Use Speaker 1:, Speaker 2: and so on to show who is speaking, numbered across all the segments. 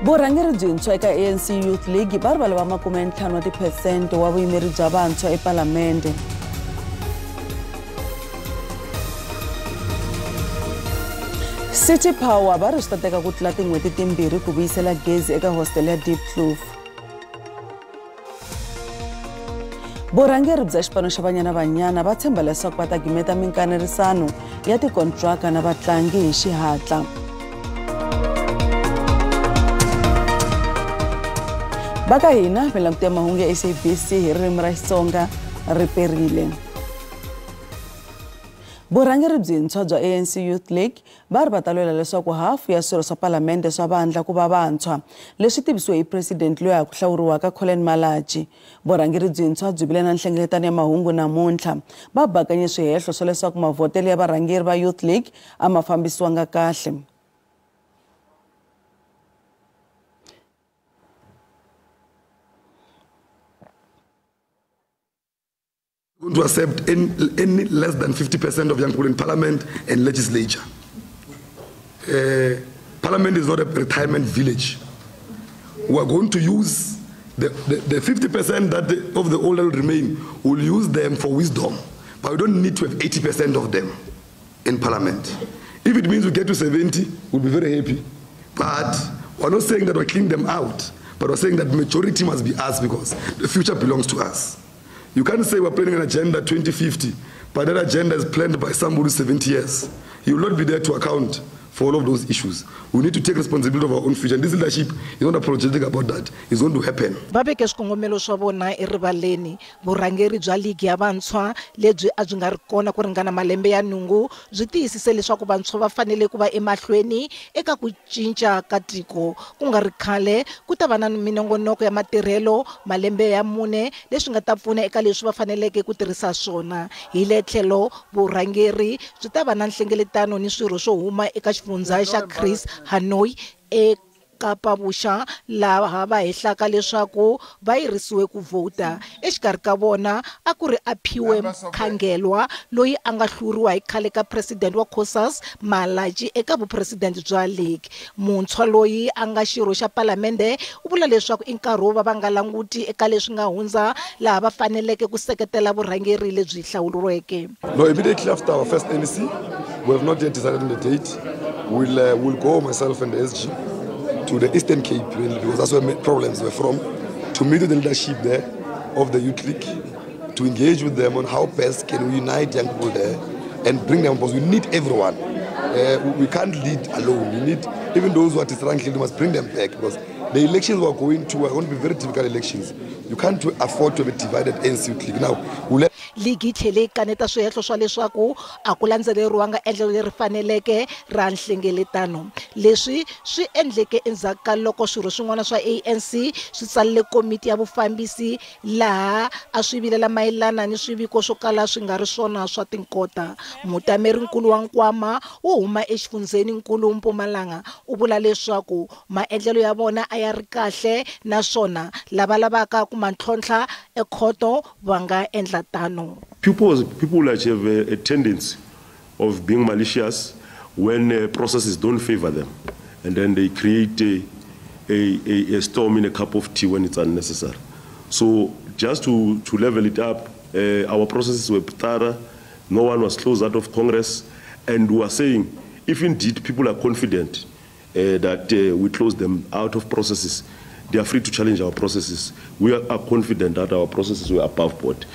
Speaker 1: Vurhangeri byintshwa eka ANC Youth League va ri va lava 50% wa vuyimeri bya vantshwa ePalamende. City Power va ri swi ta teka ku tlula tin'hweti timbirhi ku vuyisela gezi eka hostel ya Deep Kloof. Vurhangeri bya xipano xa Banyana Banyana va tshemba leswaku va ta gimeta minkanerisano ya tikontraka na vatlangi hi xihatla. Baka hina milanguti ya mahungu ya SABC hi ririmi ra Xitsonga ri perile. Vurhangeri byintshwa bya ANC Youth League va ri va ta lwela leswaku hafu ya swirho swa Palamende swa vandla ku va vantshwa leswi tivisiwe hi president loyi a ku hlawuriwaka Colin Malachi. Vurhangeri byintshwa byi vile na nhlengeletano ya mahungu namuntlha va bakanye swihehlo swa leswaku mavhotelo ya varhangeri va Youth League a ma fambisiwanga kahle.
Speaker 2: Going to accept any less than 50% of young people in parliament and legislature. Parliament is not a retirement village. We are going to use the 50% of the older will remain. We'll use them for wisdom, but we don't need to have 80% of them in parliament. If it means we get to 70, we'll be very happy. But we're not saying that we're cleaning them out, but we're saying that majority must be us because the future belongs to us. You can't say we're planning an agenda 2050, but that agenda is planned by somebody who's 70 years. He will not be there to account for all of those issues. We need to take responsibility of our own future. And this leadership is not apologetic about that. It's going to happen.
Speaker 3: Babeke swikongomelo swa vona erivaleni vurhangeri bya ligi ya vantshwa lebyi a byi nga ri kona ku ringana malembe ya nhungu byi tiyisise leswaku vantshwa va fanele ku va emahlweni eka ku cinca ka tiko ku nga ri khale ku ta va na minongonoko ya matirhelo malembe ya mune leswi nga ta pfuna eka leswi va faneleke ku tirhisa swona hi le tlhelo vurhangeri byi ta va na nhlengeletano ni swirho swo huma eka xifundzha xa Chris Hanoi Kapa Vuxa laha va hehlaka leswaku va yirisiwe ku vota exikarhi ka vona a ku ri aphiwe Khangelwa loyi a nga hluriwa hi khale ka president wa COSAS Malachi eka vupresident bya league muntshwa loyi a nga xirho xa palamende u vula leswaku i nkarhi wo va nga languti eka leswi nga hundza laha va faneleke ku seketela vurhangeri lebyi hlawuriweke.
Speaker 2: No, immediately after our first NEC, we have not yet decided on the date. We'll go myself and the SG to the Eastern Cape because that's where problems were from, to meet with the leadership there of the Youth League, to engage with them on how best can we unite young people there and bring them, because we need everyone. We can't lead alone. We need even those who are disranged, we must bring them back because the elections we are going to be very difficult elections. You can't afford to have a divided ANC Youth League. Now, we'll let
Speaker 3: ligi tlhele kaneta swihehlo swa leswaku a ku landzeleriwanga endlelo leri faneleke ra nhlengeletano leswi swi endleke endzhaku ka loko swirho swin'wana swa ANC swi tsalile komiti ya vufambisi laha a swi vilela mayelana ni swiviko swo kala swi nga ri swona swa tinkota. Mutameri nkulu wa nkwama wo huma exifundzeni nkulu Mpumalanga u vula leswaku maendlelo ya vona a ya ri kahle naswona lava lavaka ku mantlhontlha ekhoto va nga endla tano.
Speaker 4: People have a tendency of being malicious when processes don't favor them, and then they create a storm in a cup of tea when it's unnecessary. So just to level it up, our processes were thorough, no one was closed out of Congress, and we are saying if indeed people are confident that we close them out of processes, they are free to challenge our processes. We are confident that our processes were above board.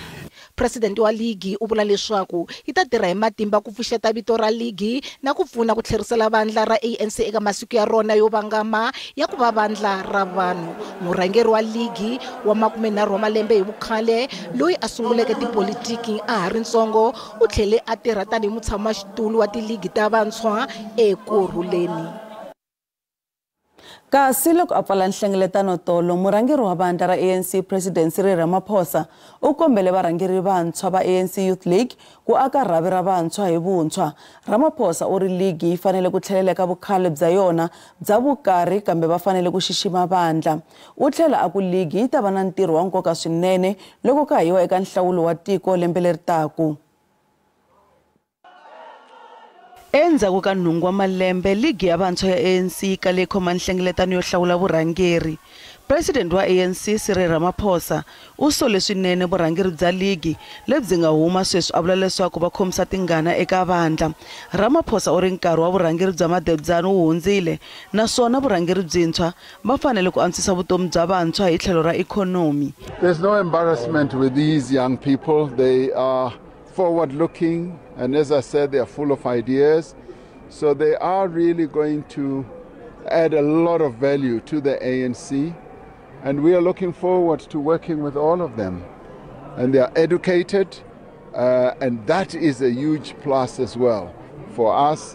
Speaker 3: President wa ligi u vula leswaku yi ta tirha hi matimba ku pfuxeta vito ra ligi na ku pfuna ku tlherisela vandla ra ANC eka masiku ya rona yo vangama ya ku va vandla ra vanhu. Murhangeri wa ligi wa 30 wa malembe hi vukhale loyi a sunguleke tipolitiki a ha ri ntsongo u tlhele a tirha tanihi mutshamaxitulu wa tiligi ta vantshwa ekurhuleni.
Speaker 1: Kasi loko a pfala nhlengeletano tolo murhangeri wa vandla ra ANC President Cyril Ramaphosa u kombele varhangeri vantshwa va ANC Youth League ku aka rhavi ra vantshwa hi vuntshwa. Ramaphosa u ri ligi yi fanele ku tlhelela ka vukhale bya yona bya vukarhi kambe va fanele ku xixima vandla. U tlhela a ku ligi yi ta va na ntirho wa nkoka swinene loko ka hiwa eka nhlawulo wa tiko lembe leri taku. endzhaku ka nhungu wa malembe ligi ya vantshwa ya ANC ka le khoma nhlengeletano yo hlawula vurhangeri. President wa ANC Cyril Ramaphosa u sole swinene vurhangeri bya ligi lebyi nga huma sweswi a vula leswaku va khomisa tingana eka vandla. Ramaphosa u ri nkarhi wa vurhangeri bya madebyana wu hundzile naswona vurhangeri byintshwa va fanele ku antswisa vutomi bya vantshwa hi tlhelo ra ikhonomi.
Speaker 5: There's no embarrassment with these young people. They are forward looking, and as I said, they are full of ideas, so they are really going to add a lot of value to the ANC, and we are looking forward to working with all of them. And they are educated, and that is a huge plus as well for us,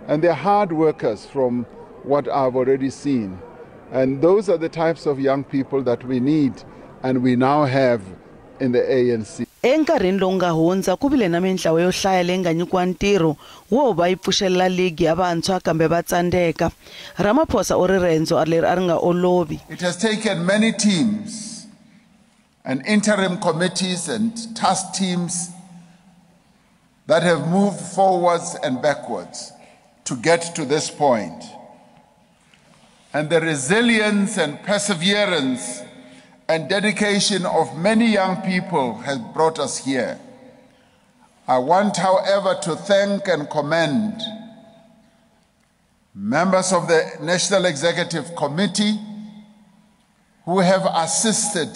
Speaker 5: and they are hard workers from what I've already seen, and those are the types of young people that we need and we now have in the ANC.
Speaker 1: Enkarhini lowu nga hundza ku vile na mintlawa yo hlaya leyi nga nyikiwa ntirho wo va yi pfuxelela ligi ya vantshwa kambe va tsandeka. Ramaphosa u ri rendzo leri a ri nga olovi.
Speaker 5: It has taken many teams and interim committees and task teams that have moved forwards and backwards to get to this point. And the resilience and perseverance and dedication of many young people has brought us here. I want, however, to thank and commend members of the National Executive Committee who have assisted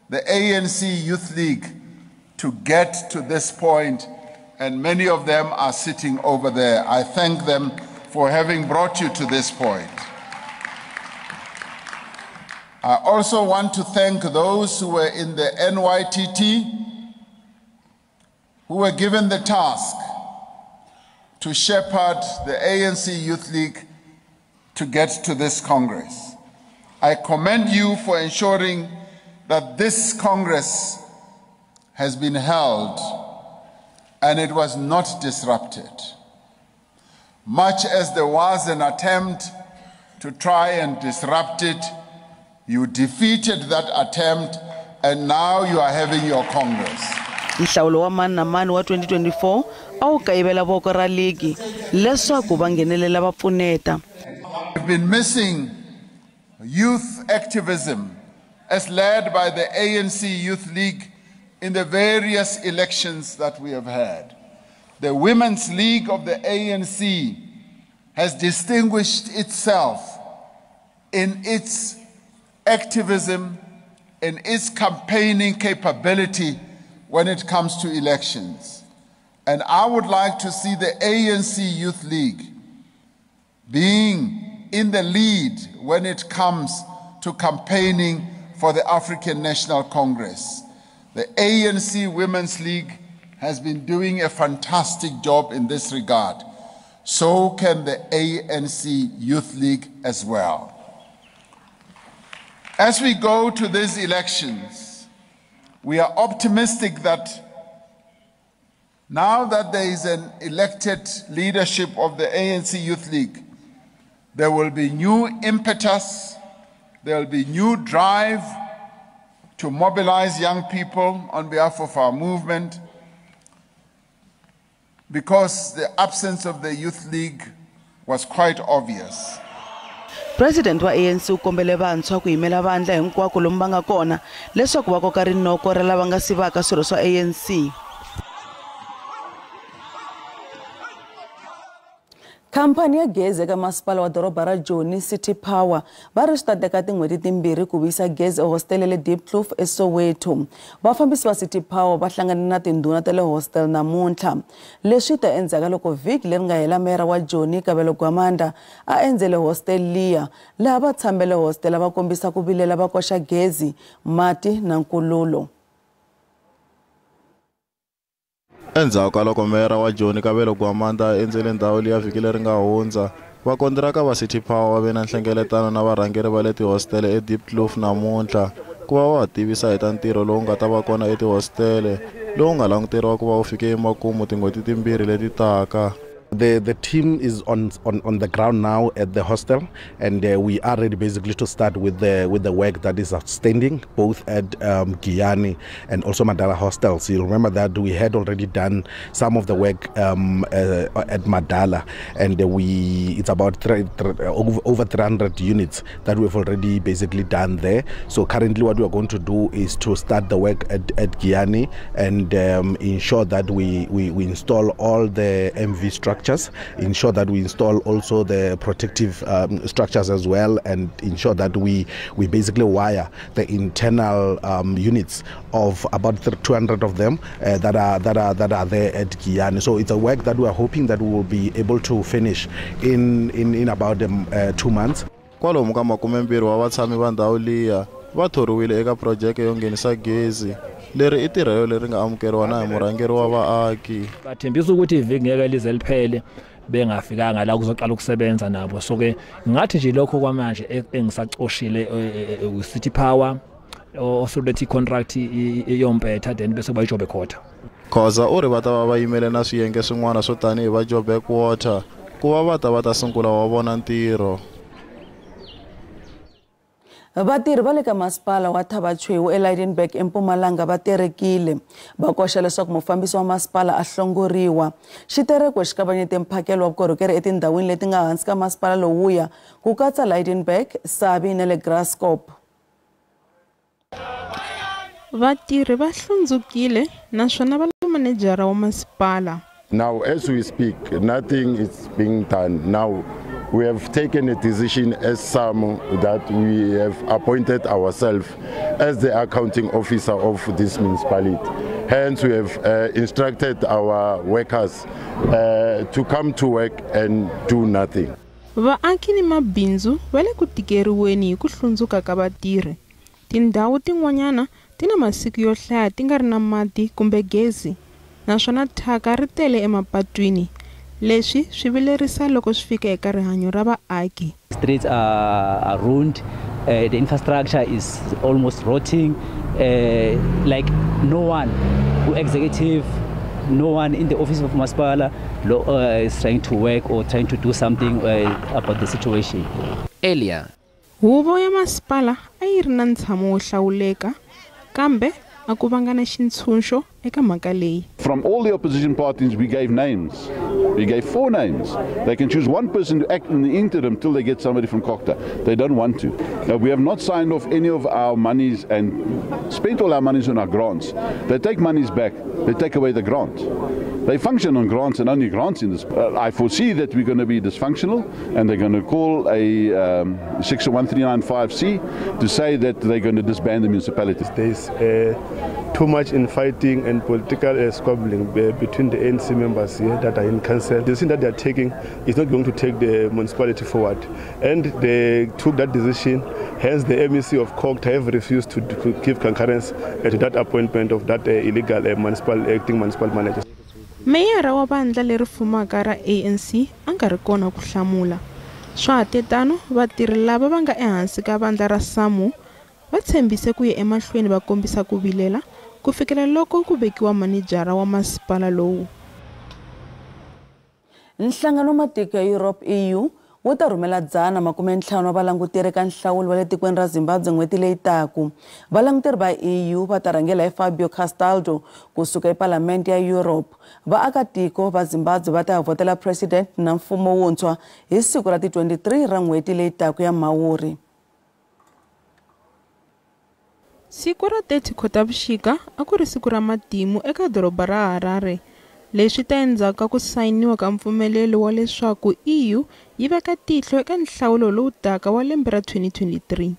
Speaker 5: the ANC Youth League to get to this point, and many of them are sitting over there. I thank them for having brought you to this point. I also want to thank those who were in the NYTT who were given the task to shepherd the ANC Youth League to get to this Congress. I commend you for ensuring that this Congress has been held and it was not disrupted. Much as there was an attempt to try and disrupt it, you defeated that attempt, and now you are having your Congress.
Speaker 1: Nhlawulo wa mani na mani wa 2024 a wu kayivela voko ra ligi leswaku va nghenelela va pfuneta.
Speaker 5: We've been missing youth activism as led by the ANC Youth League in the various elections that we have had. The Women's League of the ANC has distinguished itself in its activism, in its campaigning capability when it comes to elections. And I would like to see the ANC Youth League being in the lead when it comes to campaigning for the African National Congress. The ANC Women's League has been doing a fantastic job in this regard. So can the ANC Youth League as well. As we go to these elections, we are optimistic that now that there is an elected leadership of the ANC Youth League, there will be new impetus, there will be new drive to mobilize young people on behalf of our movement, because the absence of the Youth League was quite obvious.
Speaker 1: President wa ANC u kombele vantshwa ku yimela vandla hinkwako lomu va nga kona leswaku va koka rinoko ra lava nga sivaka swirho swa ANC. Khampani ya gezi eka masipala wa doroba ra Joni City Power va ri swi teka tin'hweti timbirhi ku vuyisa gezi ehostel le Deep Kloof eSoweto. Vafambisi va City Power va hlangane na tindhuna ta le hostel namuntlha. Leswi ta endzhaku loko vhiki leri nga hela mera wa Joni Kabelo Gwamanda a endzele hostel liya laha va tshambele hostel va kombisa ku vilela va koxa gezi, mati na nkululo.
Speaker 6: Endzhaku ka loko mera wa Joni Kabelo Gwamanda endzele ndhawu liya vhiki leri nga hundza, vakontiraka va City Power va ve na nhlengeletano na varhangeri va le tihostele eDeep Kloof namuntlha ku va va tivisa hi ta ntirho lowu nga ta va kona etihostele lowu nga languteriwa ku va wu fike emakumu tin'hweti timbirhi leti taka.
Speaker 7: The team is on the ground now at the hostel, and we are ready basically to start with the work that is outstanding, both at Giyani and also Madala hostels. You'll remember that we had already done some of the work at Madala, and it's about over 300 units that we've already basically done there. So currently what we are going to do is to start the work at Giyani and ensure that we install all the MV structures, ensure that we install also the protective structures as well, and ensure that we basically wire the internal units of about 200 of them that are there at Giyani. So it's a work that we are hoping that we will be able to finish in about 2 months.
Speaker 6: Kwalomu ka 20 wa vatshami va ndhawu liya va thoriwile eka projeke yo nghenisa gezi leri I tirhelo leri nga amukeriwa na hi murhangeri wa vaaki.
Speaker 8: Bathembisa ukuthi iviki ngeke lize liphele bengafikanga la kuzoqala ukusebenza nabo. So ke ngathi nje lokho kwamanje engisacoshile City Power authority contract yompetha then bese bayijobe khotha.
Speaker 6: Khoza uri va ta va va yimele na swiyenge swin'wana swo tanihi va Joburg Water ku va ta sungula wa vona ntirho.
Speaker 1: Vatirhi va le ka masipala wa Thabachwewu eLeidenburg eMpumalanga va terekile va koxa leswaku mufambisi wa masipala a hlongoriwa. Xitereko xi kavanyete mphakelo wa vukorhokeri etindhawini leti nga hansi ka masipala lowuya ku katsa Leidenburg, Sabi na le Graskop.
Speaker 9: Vatirhi va hlundzukile naswona va le manejara wa masipala.
Speaker 10: Now as we speak, nothing is being done. Now we have taken a decision as SAMU that we have appointed ourselves as the accounting officer of this municipality. Hence we have instructed our workers to come to work and do nothing.
Speaker 9: Vaaki ni mabindzu va le ku tikeriweni hi ku hlundzuka ka vatirhi. Tindhawu tin'wanyana tina masiku yo hlaya ti nga ri na mati kumbe gezi, naswona thyaka ri tele emapatwini. Leswi swi vilerisa loko swi fika eka rihanyo ra vaaki.
Speaker 11: Streets are ruined, the infrastructure is almost rotting, like no one, executive, no one in the office of Masipala is trying to work or trying to do something about the situation.
Speaker 12: Earlier,
Speaker 9: Huvo ya masipala a yi ri na ntshamo wo hlawuleka, kambe a ku vangana xintshunxo eka mhaka leyi.
Speaker 13: From all the opposition parties, we gave names. We gave 4 names. They can choose one person to act in the interim till they get somebody from Kokta. They don't want to. Now, we have not signed off any of our monies and spent all our monies on our grants. They take monies back. They take away the grant. They function on grants and only grants in this. I foresee that we're going to be dysfunctional, and they're going to call a Section 1395C to say that they're going to disband the municipalities.
Speaker 14: There's too much infighting and political squabbling between the ANC members here that are in council. The decision that they are taking is not going to take the municipality forward, and they took that decision. Hence, the MEC of Kokta have refused to give concurrence to that appointment of that illegal acting municipal manager.
Speaker 9: Meyara wa vandla leri fumaka ra ANC a nga ri kona ku hlamula. Swa tetano vatirhi lava va nga ehansi ka vandla ra SAMU va tshembise ku ya emahlweni va kombisa ku vilela ku fikela loko ku vekiwa manejara wa masipala lowu.
Speaker 1: Nhlangano matiko ya Europe EU wu ta rhumela 150 wa valanguteri ka nhlawulo wa le tikweni ra Zimbabwe n'hweti leyi taku. Valanguteri va EU va ta rhangela hi Fabio Castaldo kusuka ePalamende ya Europe. Vaakatiko va Zimbabwe va ta votela president na mfumo wuntshwa hi siku ra ti 23 ra n'hweti leyi taku ya Mhawuri.
Speaker 9: Siku ra 30 Khotavuxika a ku ri siku ra matimu eka doroba ra Harare. Leswi ta endzhaku ka ku sayiniwa ka mpfumelelo wa leswaku EU yi veka tihlo eka nhlawulo lowu taka wa lembe ra 2023.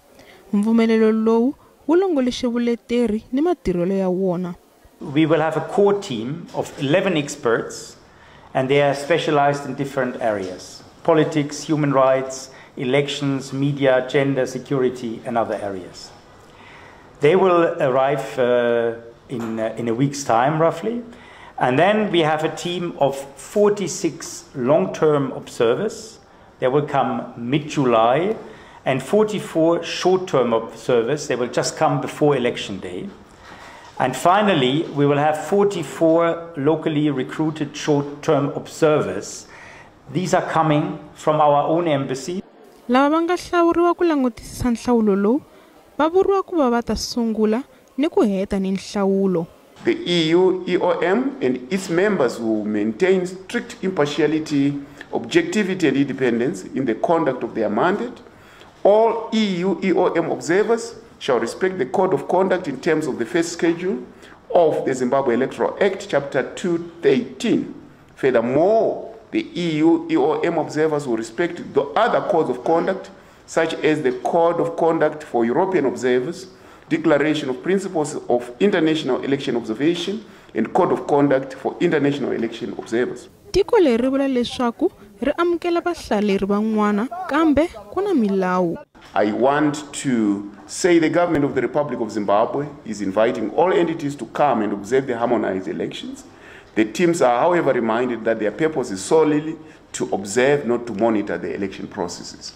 Speaker 9: Mpfumelelo lowu wu longoloxe vuleteri ni matirhelo ya wona.
Speaker 15: We will have a core team of 11 experts, and they are specialized in different areas: politics, human rights, elections, media, gender, security, and other areas. They will arrive in a week's time, roughly. And then we have a team of 46 long-term observers. They will come mid-July, and 44 short-term observers. They will just come before election day. And finally, we will have 44 locally recruited short-term observers These are coming from our own embassy.
Speaker 9: Lava va nga hlawuriwa ku langutisisa nhlawulo lowu va vuriwa ku va va ta sungula ni ku heta ni nhlawulo.
Speaker 12: The EU, EOM and its members will maintain strict impartiality, objectivity and independence in the conduct of their mandate. All EU, EOM observers shall respect the code of conduct in terms of the first schedule of the Zimbabwe Electoral Act, Chapter 213. Furthermore, the EU, EOM observers will respect the other codes of conduct, such as the Code of Conduct for European Observers, Declaration of Principles of International Election Observation, and Code of Conduct for International Election Observers.
Speaker 9: Tiko leri vula leswaku ri amukela vahlaleri van'wana kambe kuna milawu.
Speaker 12: I want to say the government of the Republic of Zimbabwe is inviting all entities to come and observe the harmonized elections. The teams are, however, reminded that their purpose is solely to observe, not to monitor the election processes.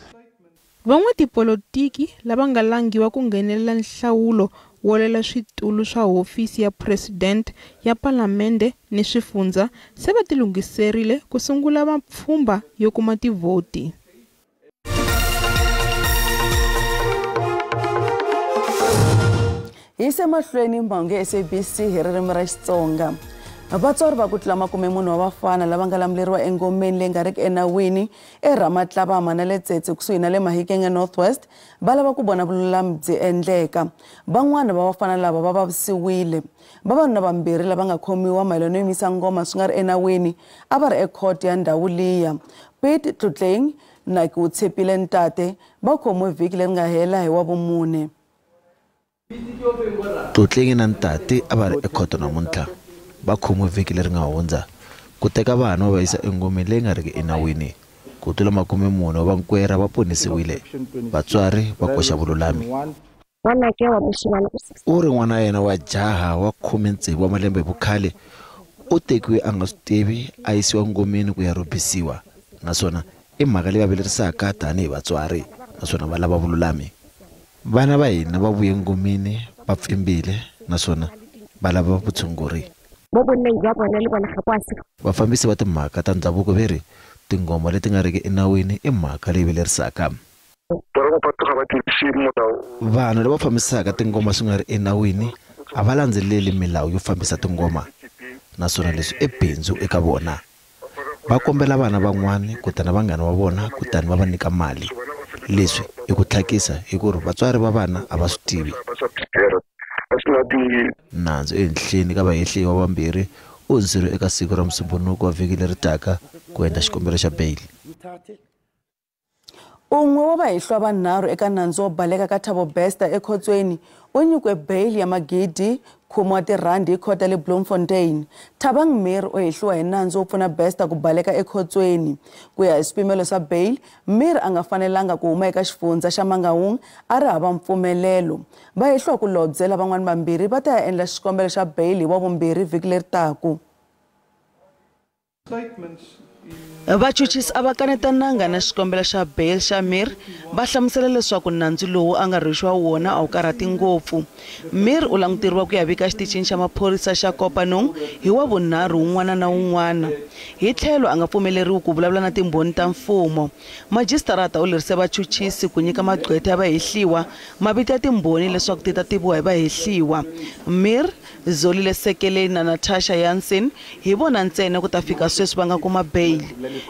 Speaker 9: Van'watipolitiki lava nga langiwa ku nghenelela nhlawulo wo lela switulu swa hofisi ya president ya palamende ni swifundza se va tilunghiserile ku sungula mapfhumba yo kuma tivoti.
Speaker 1: Hi se mahlweni mhangu ya SABC hi ririmi ra Xitsonga. Vatswari va ku tlula 40 wa vafana lava nga lamuleriwa engomeni leyi nga riki enawini eRamatlabama na le Tsetse kusuhi na le Mahikeng Northwest va lava ku vona vululami byi endleka. Van'wana va vafana lava va vavisiwile. Vavanuna vambirhi lava nga khomiwa mayelana no yimisa ngoma swi nga ri enawini a va ri ekhoto ya ndhawu liya. Pete Tlutleng na ku Tshepile Ntate va khomiwe vhiki leri nga hela hi wa vumune.
Speaker 16: Tlutleng na Ntate a va ri ekhoto namuntlha. Va khomiwe vhiki leri nga hundza ku teka vana va yisa engomeni leyi nga riki enawini ku tlula 40 va nkwera va ponisiwile. Vatswari va koxa vululami. U ri n'wana yena wa jaha wa 16 wa malembe vukhale u tekiwe a nga swi tivi a yisiwa ngomeni ku ya rhobisiwa naswona i mhaka leyi vavelerisaka tanihi vatswari naswona va lava vululami. Vana va hina va vuye ngomeni va pfimbile naswona va lava vutshunguri. Vafambisi va timhaka ta ndhavuko veri tingoma leti nga riki enawini i mhaka leyi velerisaka. Vanhu lava fambisaka tingoma swi nga ri enawini a va landzeleli milawu yo fambisa tingoma naswona leswi i bindzu eka vona. Va kombela vana van'wana kutani vanghana va vona kutani va va nyika mali. Leswi i ku tlhakisa hi ku ri vatswari va vana a va swi tivi. Nandzu ehenhleni ka vahehliwa vambirhi u hundzeriwe eka siku ra Musumbunuko wa vhiki leri taka ku endla xikombelo xa bail.
Speaker 1: Un'we wa vahehliwa vanharhu eka nandzu wo baleka ka Thabo Bester ekhotsweni u nyikiwe bail ya magidi khume wa tirhandi hi khota le Bloemfontein. Thabang Mir u hehliwa hi nandzu wo pfuna Bester ku baleka ekhotsweni. Ku ya hi swipimelo swa bail, Mir a nga fanelanga ku huma eka xifundza xa Mangaung a ri hava mpfumelelo. Vahehliwa ku lobyela van'wana vambirhi va ta ya endla xikombelo xa bail hi Wavumbirhi vhiki leri taku. Vachuchisi a va kanetananga na xikombelo xa bail xa Mir va hlamusela leswaku nandzu lowu a nga rhwexiwa wona a wu karhati ngopfu. Mir u languteriwa ku ya vika xitichini xa maphorisa xa Kopanong hi Wavunharhu wun'wana na wun'wana. Hi tlhelo a nga pfumeleriwi ku vulavula na timbhoni ta mfumo. Majistarata u lerise vachuchisi ku nyika magqwetha ya vahehliwa mavito ya timbhoni leswaku ti ta tiviwa hi vahehliwa. Mir, Zolile Sekeleni na Natasha Jansen hi vona ntsena ku ta fika sweswi va nga kuma bail.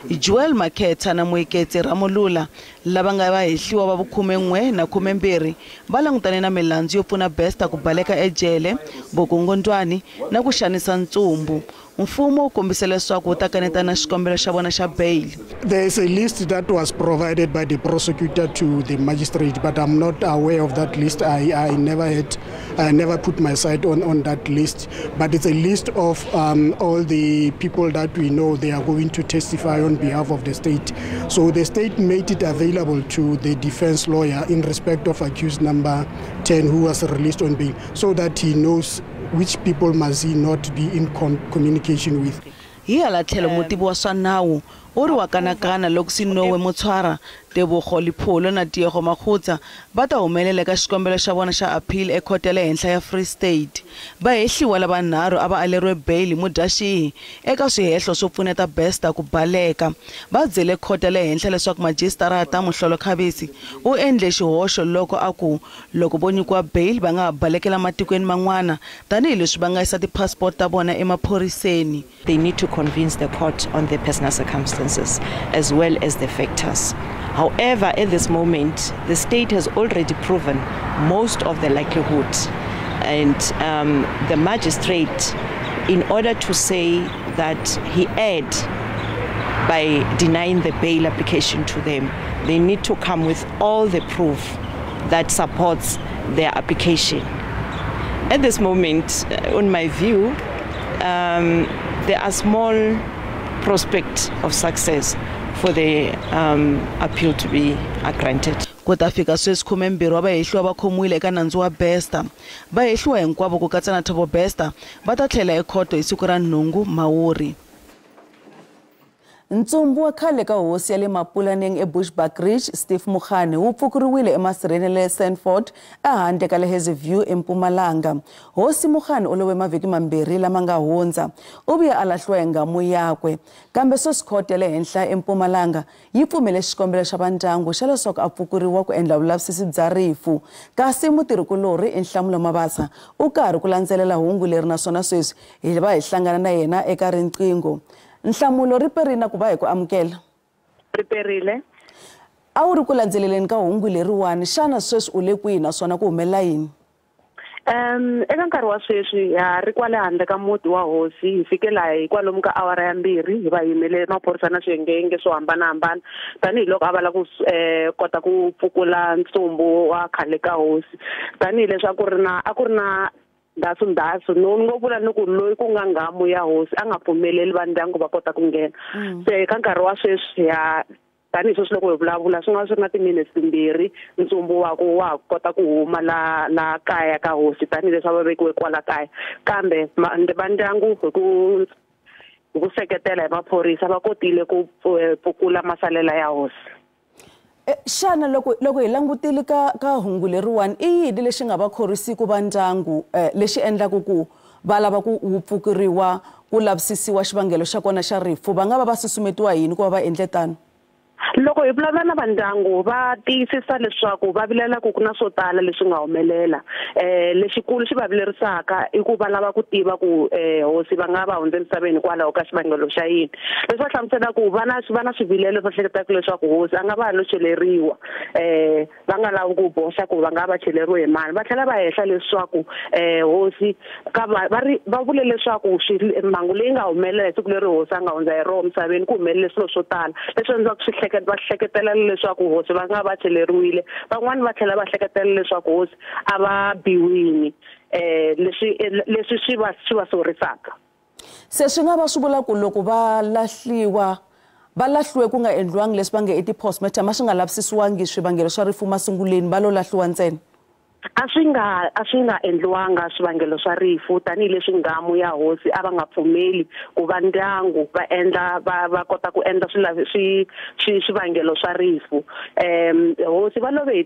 Speaker 1: Joel Makhetha na Moeketsi Ramolula lava nga vahehliwa va vu-11 na 12 va langutane na milandzu yo pfuna Bester ku baleka ejele, vukungundwani na ku xanisa ntsumbu. Mfumo u kombise leswaku wu ta kaneta na xikombelo xa vona xa bail.
Speaker 17: There is a list that was provided by the prosecutor to the magistrate, but I'm not aware of that list. I never put my side on that list. But it's a list of all the people that we know they are going to testify on behalf of the state. So the state made it available to the defense lawyer in respect of accused number 10 who was released on bail, so that he knows which people must he not be in communication with.
Speaker 1: Hi hala tlhelo mutivi wa swa nawu o re wa kanakana loko Sinowe Motshwara Tebogo Lipholo na Tiego Magutsa va ta humelela ka xikombelo xa vona xa appeal ekhoto ya le henhla ya Free State. Vahehliwa lava nharhu a va aleriwe bail Mudyaxihi eka swihehlo swo pfuneta Bester ku baleka. Va byele khoto ya le henhla leswaku Majistarata Muhlolo Khavisi u endle xihoxo loko vo nyikiwa bail va nga balekela matikweni man'wana tanihileswi va nga yisa ti-passport ta vona emaphoriseni.
Speaker 18: They need to convince the court on the personal circumstances as well as the factors. However, at this moment, the state has already proven most of the likelihood, and the magistrate, in order to say that he erred by denying the bail application to them, they need to come with all the proof that supports their application. At this moment, in my view, there are small prospects of success for the appeal to be granted.
Speaker 1: Kota fika sweswi 12 wa vahehliwa va khomiwile eka nandzu wa Bester. Vahehliwa hinkwavo ku katsa na Thabo Bester va ta tlhela ekhoto hi siku ra nhungu Mhawuri. Ntsumbu wa khale ka hosi ya le Mapulaneng eBushbuckridge Steve Mukhane wu pfukuriwile emasirheni le Sanford ehandle ka le Hazyview eMpumalanga. Hosi Mukhane u love mavhiki mambirhi lama nga hundza. U vuya a lahliwa hi ngamu yakwe. Kambe sosikhoto ya le henhla eMpumalanga yi pfumele xikombelo xa vandyangu xa leswaku a pfukuriwa ku endla vulavisisi bya rifu. Kasi mutirhikulori Nhlamulo Mabasa u karhi ku landzelela hungu leri naswona sweswi hi va hi hlangana na yena eka riqingho. Nhlamulo riperina ku va hi ku amukela.
Speaker 19: Riperile.
Speaker 1: A wu ri ku landzeleleni ka hungu leriwani xana sweswi u le kwihi naswona ku humelela yini?
Speaker 19: Eka nkarhi wa sweswi ri kwale handle ka muti wa hosi hi fikela hi kwalomu ka awara ya 2 hi va yimele maphorisa na swiyengenge swo hambanahambana tanihiloko a va la ku kota ku pfukula ntsumbu wa khale ka hosi tanihileswi a ku ri na ndasu no ngo vula ni ku loyi ku nga ngamu ya hosi a nga pfumeleli vandyangu va kota ku nghena. Se eka nkarhi wa sweswi tanihileswi loko hi vulavula swi nga swi ri na timinutes 2 ntsumbu wa kota ku huma la kaya ka hosi tanihileswi va vekiwe kwala kaya kambe vandyangu hi ku seketela hi maphorisa va kotile ku pfukula masalela ya hosi.
Speaker 1: Xana loko hi langutile ka hungu leriwani i yini lexi nga va khorisi ku vandyangu lexi endlaku ku va lava ku pfukuriwa ku lavisisiwa xivangelo xa kona xa rifu va nga va susumetiwa yini ku va va endle tano?
Speaker 19: Loko hi vulavula na vandyangu va tiyisisa leswaku va vilela ku na swo tala leswi nga humelela. Lexikulu xi va vilerisaka i ku va lava ku tiva ku hosi va nga va hundze emisaveni kwalaho ka xivangelo xa yini. Leswi va hlamusela ku va na swivilelo swo hleketaka leswaku hosi a nga va no cheleriwa va nga lavi ku boxa ku va nga va cheleriwe hi mani. Va tlhela va hehla leswaku hosi va vule leswaku mhangu leyi nga humelela hi siku leri hosi a nga hundza hi rona emisaveni ku humelele swilo swo tala leswi endlaka swi va hleketela leswaku hosi va nga va cheleriwile van'wani va tlhela va hleketela leswaku hosi a va biwini leswi swi va sorisaka.
Speaker 1: Se swi nga va swi vula ku loko va lahliwe ku nga endliwangi leswi va nge i ti-postmortem swi nga lavisisiwangi swivangelo swa rifu masunguleni va lo lahliwa ntsena?
Speaker 19: A swi nga endliwanga swivangelo swa rifu tanihileswi ngamu ya hosi a va nga pfumeli ku va ndyangu va kota ku endla swivangelo swa rifu. Hosi va love hi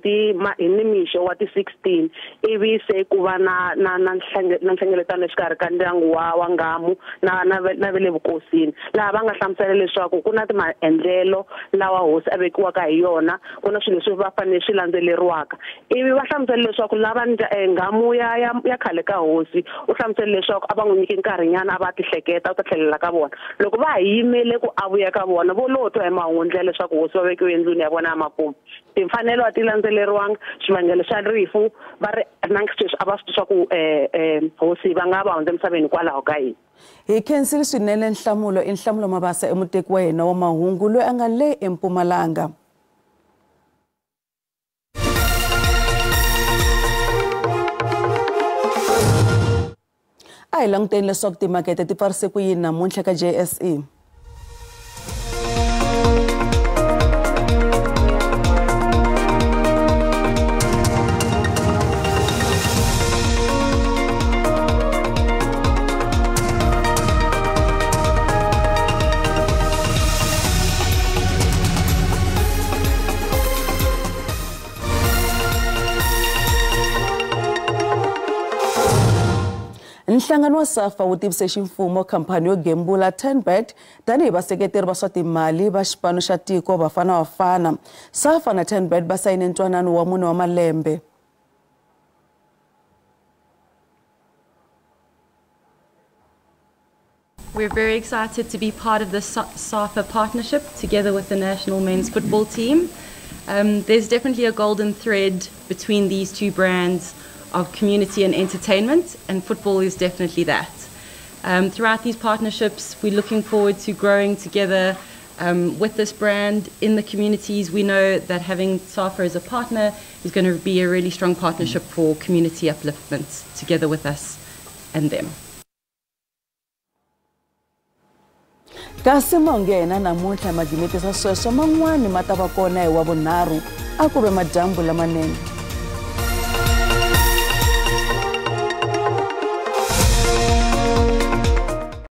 Speaker 19: nimixo wa ti-16 ivi se ku va na nhlengeletano exikarhi ka ndyangu wa ngamu na ve le vukosini laha va nga hlamusela leswaku ku na maendlelo lawa hosi a vekiwaka hi yona ku na swilo leswi va fanele swi landzeleriwaka ivi va hlamusela leswaku lava ngamu ya khale ka hosi u hlamusela leswaku a va n'wi nyiki nkarhinyana a va tihleketa u ta tlhelela ka vona loko va yimele ku a vuya ka vona vo lo twa hi mahundla leswaku hosi va vekiwe endlwini ya vona ya makumu timfanelo a ti landzeleriwanga swivangelo swa rifu va ri na sweswi a va swi twa ku hosi va nga va hundze emisaveni kwalaho ka yini.
Speaker 1: Hi khensile swinene Nhlamulo Mabasa emuteki wa hina wa mahungu loyi a nga le eMpumalanga. A hi languteni leswaku timakete ti pfarise ku yini namuntlha ka JSE. Nhlangano wa SAFA wu tivise ximfumo khampani yo gembula 10bet tanihi vaseketeri va swa timali va xipano xa tiko Bafana Bafana. SAFA na 10bet va sayine ntwanano wa mune wa malembe.
Speaker 20: We're very excited to be part of the SAFA partnership together with the national men's football team. There's definitely a golden thread between these two brands of community and entertainment, and football is definitely that. Throughout these partnerships, we're looking forward to growing together with this brand in the communities. We know that having SAFA as a partner is going to be a really strong partnership for community upliftment together with us and them.
Speaker 1: Kasi mongena namuntlha magimetisa sweswo man'wani ma ta va kona hi wa vunharhu a ku ve majambu lamanene.